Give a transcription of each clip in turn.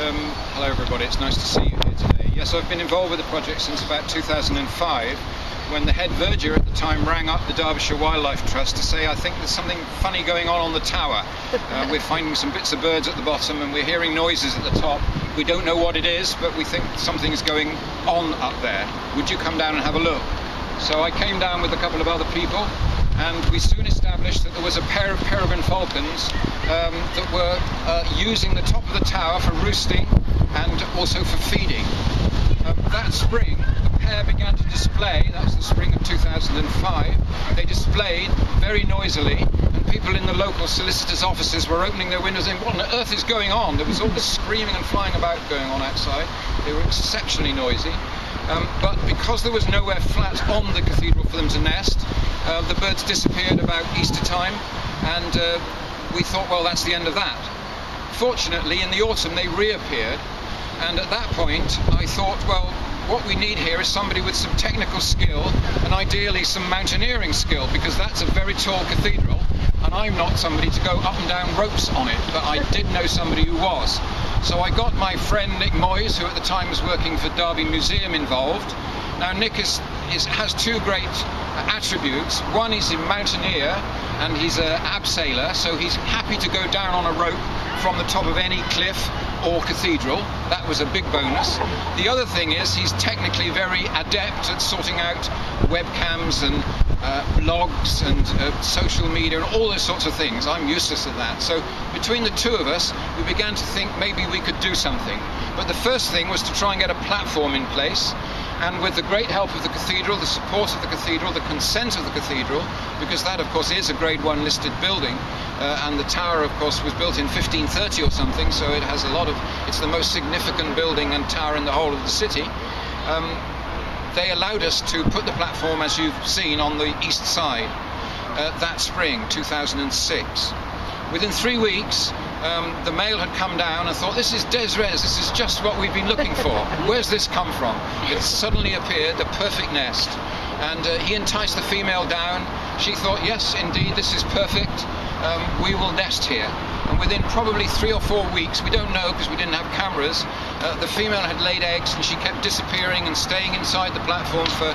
Hello everybody, it's nice to see you here today. Yes, I've been involved with the project since about 2005, when the head verger at the time rang up the Derbyshire Wildlife Trust to say, I think there's something funny going on the tower. We're finding some bits of birds at the bottom and we're hearing noises at the top. We don't know what it is, but we think something is going on up there. Would you come down and have a look? So I came down with a couple of other people, and we soon established that there was a pair of peregrine falcons that were using the top of the tower for roosting and also for feeding. That spring, the pair began to display, that was the spring of 2005, they displayed very noisily, and people in the local solicitors' offices were opening their windows and saying, what on earth is going on? There was all this screaming and flying about going on outside. They were exceptionally noisy. But because there was nowhere flat on the cathedral for them to nest, the birds disappeared about Easter time, and we thought, well, that's the end of that. Fortunately, in the autumn they reappeared, and at that point I thought, well, what we need here is somebody with some technical skill and ideally some mountaineering skill, because that's a very tall cathedral and I'm not somebody to go up and down ropes on it, but I did know somebody who was. So I got my friend Nick Moyes, who at the time was working for Derby Museum, involved. Now Nick has two great attributes. One, he's a mountaineer and he's an abseiler, so he's happy to go down on a rope from the top of any cliff or cathedral. That was a big bonus. The other thing is he's technically very adept at sorting out webcams and blogs and social media and all those sorts of things. I'm useless at that. So between the two of us, we began to think maybe we could do something. But the first thing was to try and get a platform in place. And with the great help of the cathedral, the support of the cathedral, the consent of the cathedral, because that of course is a Grade 1 listed building, and the tower of course was built in 1530 or something, so it has a lot of, it's the most significant building and tower in the whole of the city. They allowed us to put the platform, as you've seen, on the east side that spring, 2006. Within 3 weeks, the mail had come down and thought, this is Des Res, this is just what we've been looking for. Where's this come from? It suddenly appeared, the perfect nest. And he enticed the female down. She thought, yes, indeed, this is perfect. We will nest here. And within probably 3 or 4 weeks, we don't know because we didn't have cameras, the female had laid eggs and she kept disappearing and staying inside the platform for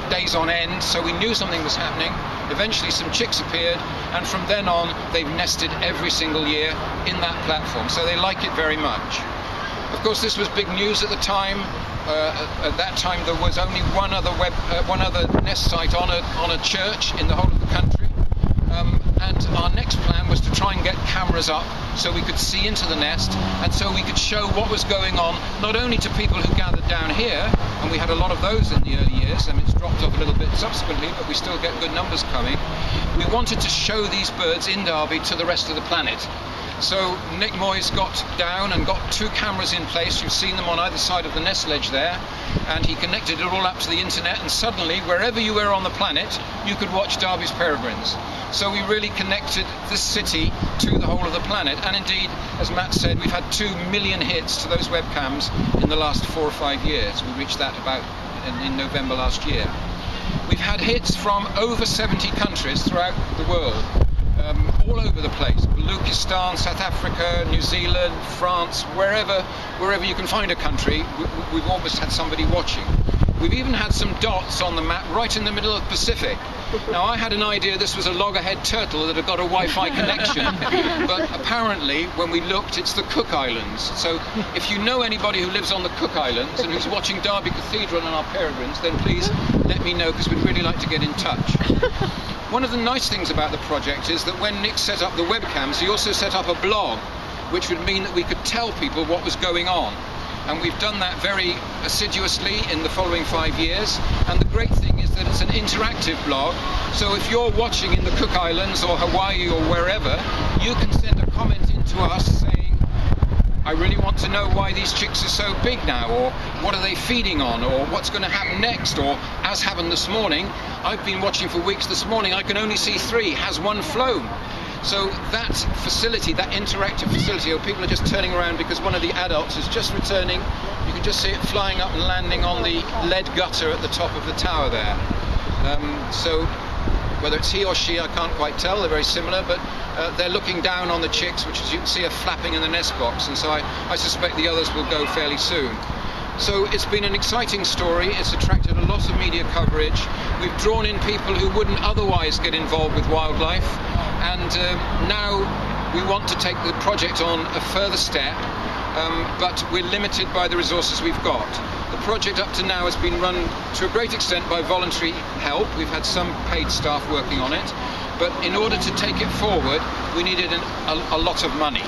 days on end, so we knew something was happening. Eventually some chicks appeared, and from then on they've nested every single year in that platform, so they like it very much. Of course, this was big news at the time. At that time there was only one other nest site on a church in the whole of the country, and our next plan was to try and get cameras up so we could see into the nest and so we could show what was going on, not only to people who gathered down here, and we had a lot of those in the early years, and it's dropped off a little bit subsequently, but we still get good numbers coming. We wanted to show these birds in Derby to the rest of the planet. So Nick Moyes got down and got 2 cameras in place. You've seen them on either side of the nest ledge there, and he connected it all up to the internet, and suddenly wherever you were on the planet you could watch Derby's peregrines. So we really connected this city to the whole of the planet, and indeed, as Matt said, we've had 2 million hits to those webcams in the last 4 or 5 years. We reached that about in November last year. We've had hits from over 70 countries throughout the world. All over the place, Baluchistan, South Africa, New Zealand, France, wherever you can find a country, we've always had somebody watching. We've even had some dots on the map right in the middle of the Pacific. Now, I had an idea this was a loggerhead turtle that had got a Wi-Fi connection, but apparently when we looked, it's the Cook Islands. So if you know anybody who lives on the Cook Islands and who's watching Derby Cathedral and our peregrines, then please let me know, because we'd really like to get in touch. One of the nice things about the project is that when Nick set up the webcams, he also set up a blog, which would mean that we could tell people what was going on. And we've done that very assiduously in the following 5 years. And the great thing is that it's an interactive blog. So if you're watching in the Cook Islands or Hawaii or wherever, you can send a comment in to us saying, I really want to know why these chicks are so big now, or what are they feeding on, or what's going to happen next, or as happened this morning, I've been watching for weeks. This morning I can only see 3, has one flown? So that facility, that interactive facility, or people are just turning around because one of the adults is just returning, you can just see it flying up and landing on the lead gutter at the top of the tower there. So whether it's he or she, I can't quite tell, they're very similar, but they're looking down on the chicks, which as you can see are flapping in the nest box, and so I suspect the others will go fairly soon. So it's been an exciting story. It's attracted a lot of media coverage. We've drawn in people who wouldn't otherwise get involved with wildlife, and now we want to take the project on a further step, but we're limited by the resources we've got. The project up to now has been run to a great extent by voluntary help. We've had some paid staff working on it, but in order to take it forward, we needed a lot of money.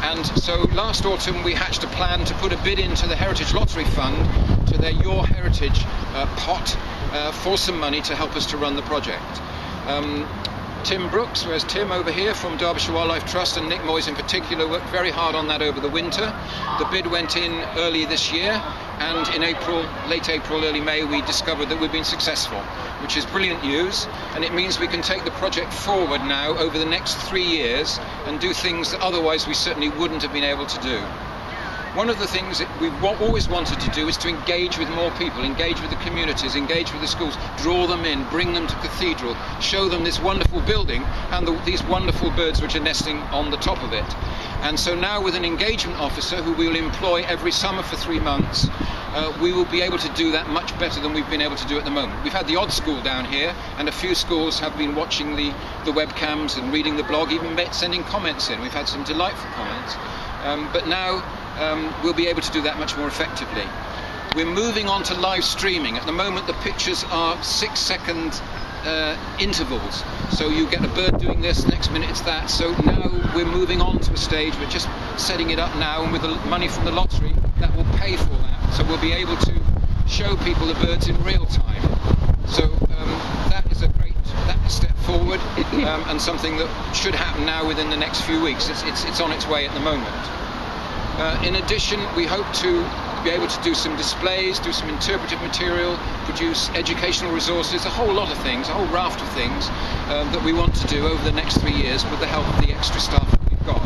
And so last autumn we hatched a plan to put a bid into the Heritage Lottery Fund, to their Your Heritage pot, for some money to help us to run the project. Tim Brooks, where's Tim over here, from Derbyshire Wildlife Trust, and Nick Moyes in particular, worked very hard on that over the winter. The bid went in early this year, and in April, late April, early May, we discovered that we've been successful, which is brilliant news, and it means we can take the project forward now over the next 3 years and do things that otherwise we certainly wouldn't have been able to do. One of the things that we've always wanted to do is to engage with more people, engage with the communities, engage with the schools, draw them in, bring them to Cathedral, show them this wonderful building and these wonderful birds which are nesting on the top of it. And so now, with an engagement officer who we will employ every summer for 3 months, we will be able to do that much better than we've been able to do at the moment. We've had the odd school down here, and a few schools have been watching the webcams and reading the blog, even sending comments in. We've had some delightful comments. But now we'll be able to do that much more effectively. We're moving on to live streaming. At the moment the pictures are 6-second intervals, so you get a bird doing this, next minute it's that. So now we're moving on to a stage, we're just setting it up now, and with the money from the lottery that will pay for that, so we'll be able to show people the birds in real time. So that is a great step forward, and something that should happen now within the next few weeks. It's on its way at the moment. In addition, we hope to be able to do some displays, do some interpretive material, produce educational resources, a whole lot of things, a whole raft of things that we want to do over the next 3 years with the help of the extra staff that we've got.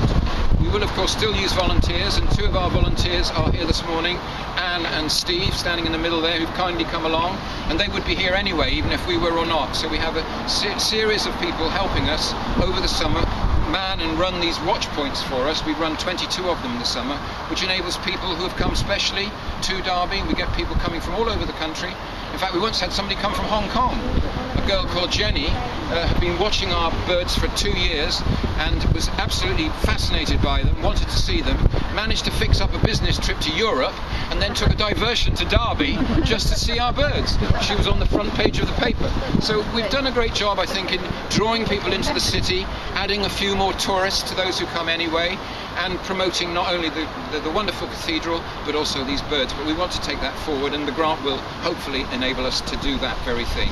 We will of course still use volunteers, and 2 of our volunteers are here this morning, Anne and Steve, standing in the middle there, who've kindly come along, and they would be here anyway even if we were or not. So we have a series of people helping us over the summer man and run these watch points for us. We run 22 of them this summer, which enables people who have come specially to Derby. We get people coming from all over the country. In fact, we once had somebody come from Hong Kong. A girl called Jenny had been watching our birds for 2 years and was absolutely fascinated by them, wanted to see them, managed to fix up a business trip to Europe, and then took a diversion to Derby just to see our birds. She was on the front page of the paper. So we've done a great job, I think, in drawing people into the city, adding a few more tourists to those who come anyway, and promoting not only the wonderful cathedral but also these birds. But we want to take that forward, and the grant will hopefully enable us to do that very thing.